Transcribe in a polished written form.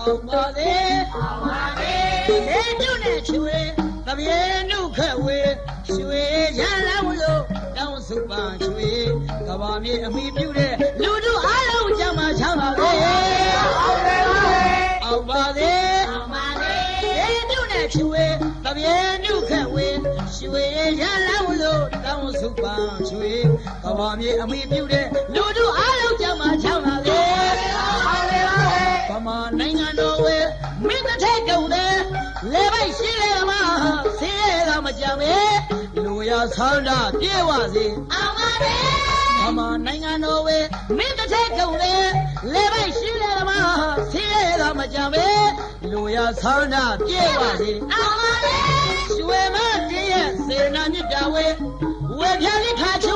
အောင်ပါလေအောင်ပါလေဒီတုနဲ့ချွေတပြေနုခက်ဝေရွှေရလန်းလို့တောင်းစုပန်ချွေကဘာမြေအမိပြုတဲ့လူတို့အားလုံးကြမှာချမ်းပါလေအောင်ပါလေအောင်ပါလေဒီတုနဲ့ချွေတပြေနုခက်ဝေရွှေရလန်းလို့တောင်းစုပန်ချွေကဘာမြေအမိပြုတဲ့လူတို့အားလုံးကြမှာချမ်းပါလေဗမာနိုင်ငံတော်ဝဲမင်းတစ်ထက်ကုန်တယ်လေပိုက်ရှိလေမှာဆေးရကမကြမ်းပဲလူရဆန္ဒပြေဝစေအောင်ပါလေဗမာနိုင်ငံတော်ဝဲမင်းတစ်ထက်ကုန်တယ်လေပိုက်ရှိလေမှာဆေးရကမကြမ်းပဲလူရဆန္ဒပြေဝစေအောင်ပါလေရွှေမတည်းရဲ့စေနာမြစ်တာဝဲဝဲပြားလေးခါချို